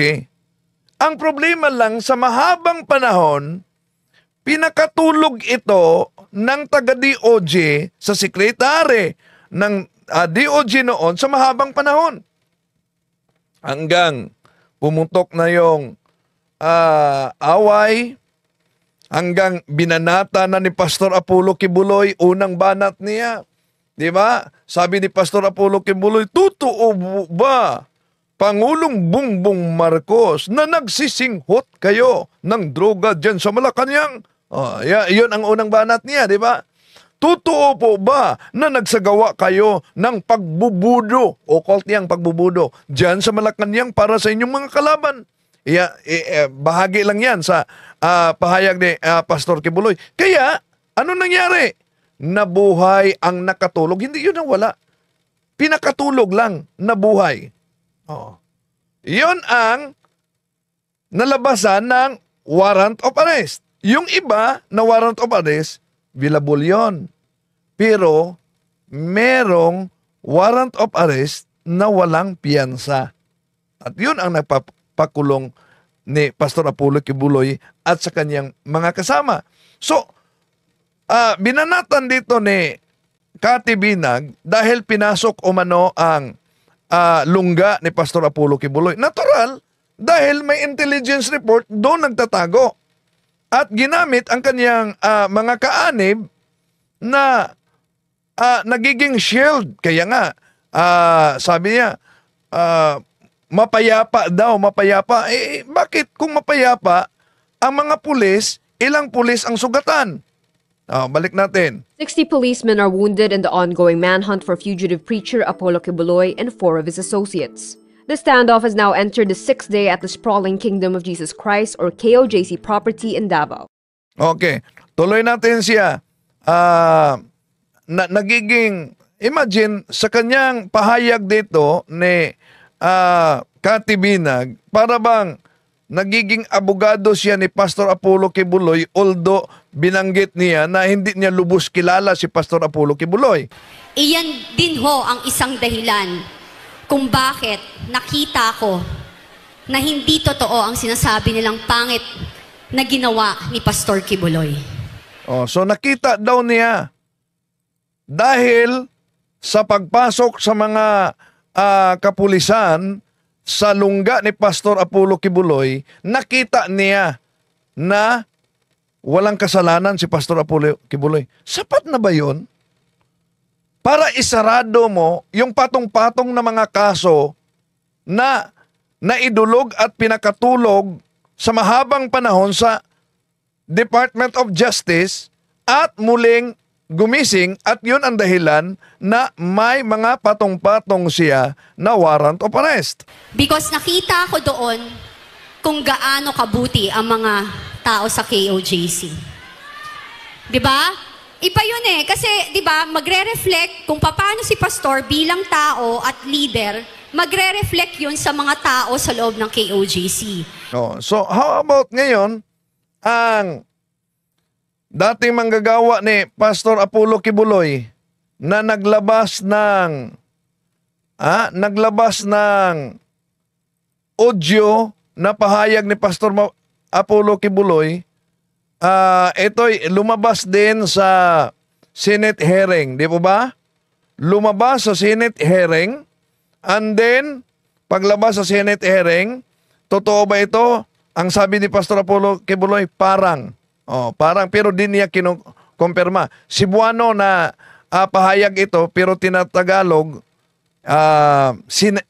S2: Ang problema lang sa mahabang panahon, pinakatulog ito ng taga-DOJ sa sekretary ng DOJ noon sa mahabang panahon. Hanggang pumutok na yung away, hanggang binanata na ni Pastor Apollo Kibuloy, unang banat niya. Di ba? Sabi ni Pastor Apollo Kibuloy, totoo ba, Pangulong Bongbong Marcos, na nagsisinghot kayo ng droga dyan sa Malacanang? Yun ang unang banat niya, di ba? Totoo po ba na nagsagawa kayo ng pagbubudo, occult yang pagbubudo, dyan sa Malacanang para sa inyong mga kalaban? Bahagi lang yan sa pahayag ni Pastor Kibuloy. Kaya, ano nangyari? Nabuhay ang nakatulog. Hindi yun ang wala. Pinakatulog lang, nabuhay. Yun ang nalabasan ng warrant of arrest. Yung iba na warrant of arrest, billable yun. Pero, merong warrant of arrest na walang piyansa. At yun ang nagpapakulong ni Pastor Apollo Kibuloy at sa kanyang mga kasama. So, binanatan dito ni Kati Binag dahil pinasok umano ang lungga ni Pastor Apollo Kibuloy. Natural, dahil may intelligence report doon nagtatago. At ginamit ang kanyang mga kaanib na nagiging shield. Kaya nga, sabi niya, mapayapa daw, mapayapa. Bakit kung mapayapa, ang mga pulis, ilang pulis ang sugatan? Balik natin.
S7: 60 policemen are wounded in the ongoing manhunt for fugitive preacher Apollo Kibuloy and 4 of his associates. The standoff has now entered the 6th day at the sprawling Kingdom of Jesus Christ or KOJC property in Davao.
S2: Okay, tuloy natin siya. Imagine sa kanyang pahayag dito ni Kati Binag, para bang nagiging abogado siya ni Pastor Apollo Kibuloy, although binanggit niya na hindi niya lubos kilala si Pastor Apollo Kibuloy.
S6: Iyan din ho ang isang dahilan kung bakit nakita ko na hindi totoo ang sinasabi nilang pangit na ginawa ni Pastor Kibuloy.
S2: So nakita daw niya dahil sa pagpasok sa mga kapulisan sa lungga ni Pastor Apollo Kibuloy, nakita niya na walang kasalanan si Pastor Apollo Kibuloy. Sapat na ba yun? Para isarado mo yung patong-patong na mga kaso na naidulog at pinakatulog sa mahabang panahon sa Department of Justice at muling gumising, at yun ang dahilan na may mga patong-patong siya na warrant of arrest.
S6: Because nakita ko doon kung gaano kabuti ang mga tao sa KOJC. 'Di ba? Iba yun kasi 'di ba, magre-reflect kung paano si pastor bilang tao at leader, magre-reflect yun sa mga tao sa loob ng KOJC.
S2: So how about ngayon ang dating manggagawa ni Pastor Apollo Kibuloy na naglabas ng audio na pahayag ni Pastor Apollo Kibuloy? Ito'y lumabas din sa Senate hearing, di po ba? Lumabas sa Senate hearing, and then paglabas sa Senate hearing, totoo ba ito? Ang sabi ni Pastor Apollo Kibuloy, parang, pero di niya kinukumpirma. Cebuano na pahayag ito, pero tinatagalog,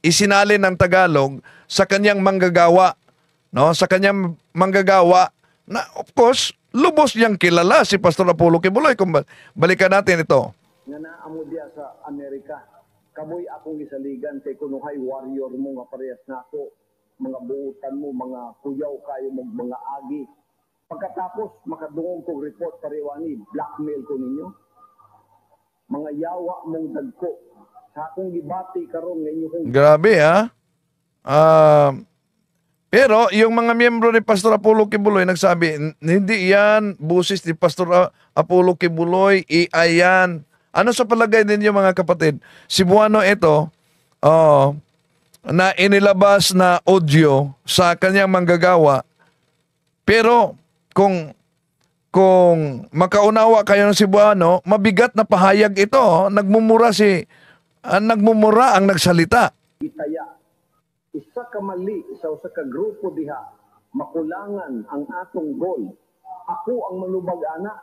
S2: isinalin ng Tagalog sa kanyang manggagawa. No? Sa kanyang manggagawa, na of course, lubos niyang kilala si Pastor Apollo Kibuloy. Kung balikan natin ito.
S8: Nga naamo diya sa Amerika, kamoy akong isaligan, kay kunuhay warrior mo nga parehas na ako, mga buutan mo, mga kuyaw kayo mo, mga agi. Pagkatapos, makadungong kong report pariwani, blackmail ko ninyo. Mga yawa mong dagko. Sa akong gibati karon nga inyo.
S2: Grabe pero yung mga miyembro ni Pastor Apollo Kibuloy nagsabi, hindi yan busis ni Pastor Apollo Kibuloy, iyan. Ano sa palagay ninyo mga kapatid? Cebuano ito, na inilabas na audio sa kanyang manggagawa. Pero kung kung makaunawa kayo ng Cebuano, mabigat na pahayag ito. Nagmumura ang nagsalita.
S8: Itaya. Isa ka mali sa usa ka grupo diha, makulangan ang atong goal. Ako ang manubag ana.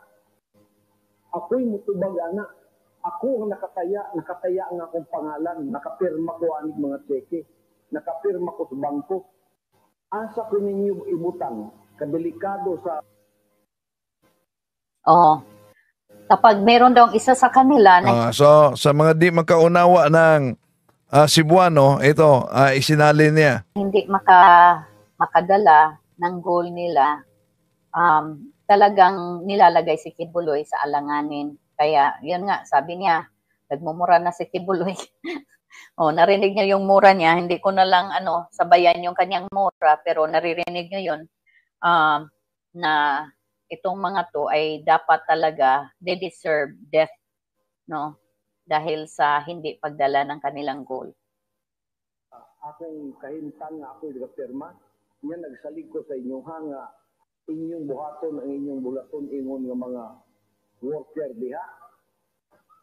S8: Ako'y mutubag ana. Ako ang nakataya ang akong pangalan, nakapirma ko aning mga tseke, nakapirma ko sa bangko. Asa ko ninyo ibutang, kadelikado sa...
S9: Oo. Kapag meron daw isa sa kanila na
S2: So, sa mga di makaunawa ng Cebuano, ito, isinali niya.
S9: hindi makadala ng goal nila, talagang nilalagay si Kibuloy sa alanganin. Kaya, yun nga, sabi niya, nagmumura na si Kibuloy. Narinig niya yung mura niya. Hindi ko na lang sabayan yung kanyang mura, pero naririnig niya yun na itong mga to ay dapat talaga, they deserve death, no? Dahil sa hindi pagdala ng kanilang goal.
S8: Akong kahimtang nga ako'y nagapirma, niya nagsalig ko sa inyo nga inyong buhaton ang inyong bulaton ingon nga mga worker diha.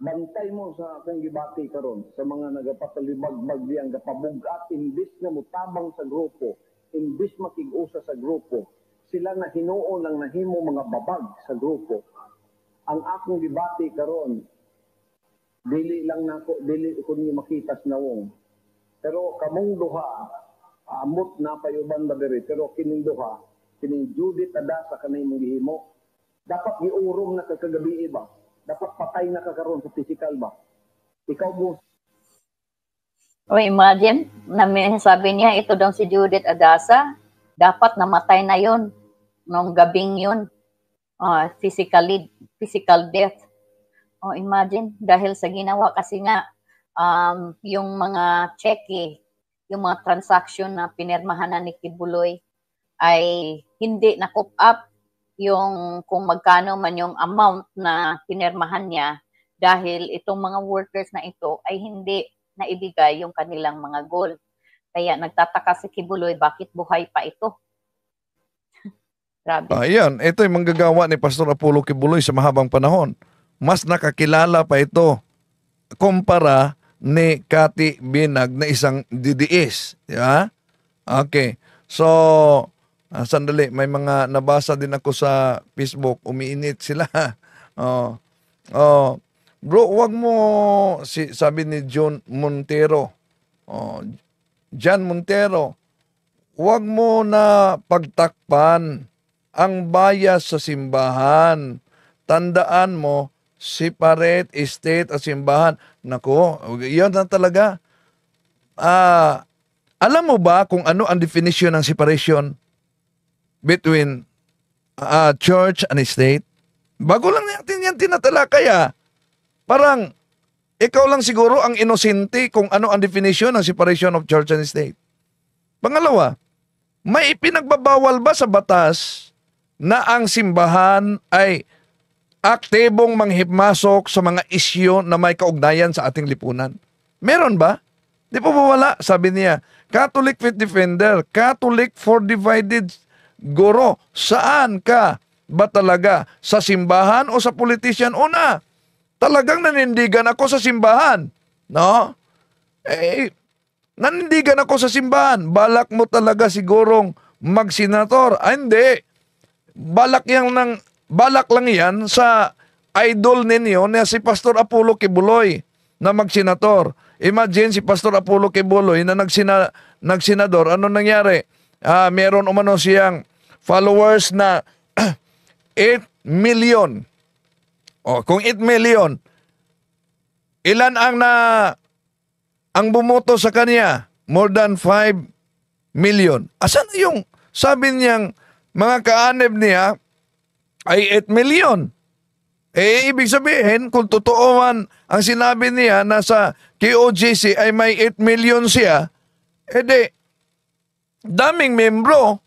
S8: Bantay mo sa akong gibati karon sa mga nagapatalibagbag diyang gapabugat imbis na mutabang sa grupo, imbis makig-usa sa grupo, sila na hinuon lang nahimo mga babag sa grupo. Ang akong gibati karon dili ko niyo makita sa nawong. Pero kamong duha amot na payuban ba diri, pero kining duha, kining Judith Adasa kanay mong gihimo, dapat giurong na kagabi ba? Dapat patay na kakaroon sa physical ba? Ikaw mo.
S9: Imagine, sabi niya, ito daw si Judith Adasa, dapat namatay na yon nung gabing yun. Physical death. Imagine, dahil sa ginawa kasi nga, yung mga cheque, yung mga transaction na pinirmahan na ni Kibuloy ay hindi na-coop up yung kung magkano man yung amount na pinirmahan niya dahil itong mga workers na ito ay hindi naibigay yung kanilang mga goal. Kaya nagtataka si Kibuloy, bakit buhay pa ito? Grabe.
S2: Ayan, ito yung manggagawa ni Pastor Apollo Kibuloy sa mahabang panahon. Mas nakakilala pa ito kumpara ni Cathy Binag na isang DDS. Yeah? Okay. So, sandali, may mga nabasa din ako sa Facebook, umiinit sila. Bro, wag mo, sabi ni John Montero, John Montero, wag mo na pagtakpan ang bias sa simbahan. Tandaan mo, separate state at simbahan. Nako, yun na talaga. Alam mo ba kung ano ang definition ng separation between church and state? Bago lang natin yan tinatalakaya. Parang, ikaw lang siguro ang inosente kung ano ang definition ng separation of church and state. Pangalawa, may ipinagbabawal ba sa batas na ang simbahan ay aktibong manghipmasok sa mga isyu na may kaugnayan sa ating lipunan? Meron ba? Di pa wala, sabi niya. Catholic Faith Defender, Catholic for Divided Guro, saan ka ba talaga? Sa simbahan o sa politician? Una, talagang nanindigan ako sa simbahan. No? Nanindigan ako sa simbahan. Balak mo talaga sigurong magsenator. Hindi. Balak lang yan sa idol ninyo na si Pastor Apollo Kibuloy na magsenator. Imagine si Pastor Apollo Kibuloy na nagsenador. Ano nangyari? Meron umano siyang followers na 8 million. Kung 8 million, ilan ang bumoto sa kanya? More than 5 million. Asan yung sabi niyang mga kaanib niya ay 8 million? Ibig sabihin, kung totoo man ang sinabi niya na sa KOJC ay may 8 million siya, daming membro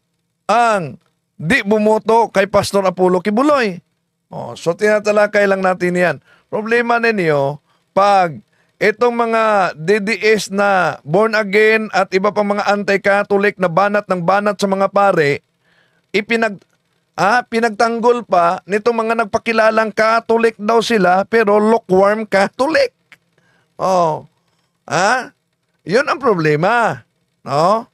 S2: ang di bumoto kay Pastor Apollo Kibuloy. So tinatalakay lang natin yan. Problema ninyo, pag itong mga DDS na born again at iba pang mga anti-Catholic na banat ng banat sa mga pare, pinagtanggol pa nito mga nagpakilalang Catholic daw sila pero lukewarm Catholic. Oh. Yun ang problema. No?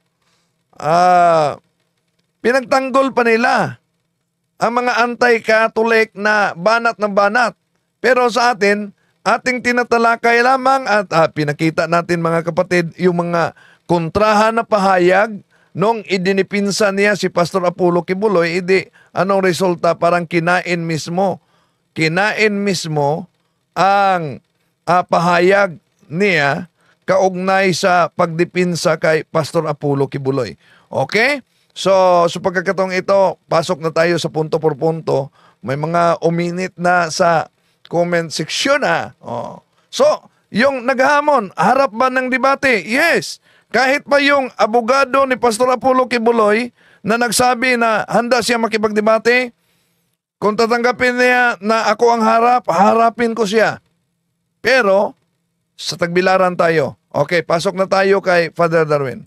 S2: Pinagtanggol pa nila ang mga anti-Catholic na banat. Pero sa atin, ating tinatalakay lamang at pinakita natin mga kapatid yung mga kontrahan na pahayag nung idinipinsa niya si Pastor Apollo Kibuloy, anong resulta? Parang kinain mismo ang pahayag niya kaugnay sa pagdipinsa kay Pastor Apollo Kibuloy. Okay? So, sa pagkakataong ito, pasok na tayo sa punto por punto. May mga uminit na sa comment section So, yung naghamon, harap ba ng debate? Yes. Kahit pa yung abogado ni Pastor Apollo Kibuloy na nagsabi na handa siya makipagdebate, kung tatanggapin niya na ako ang harapin ko siya. Pero, sa tagbilaran tayo. Okay, pasok na tayo kay Father Darwin.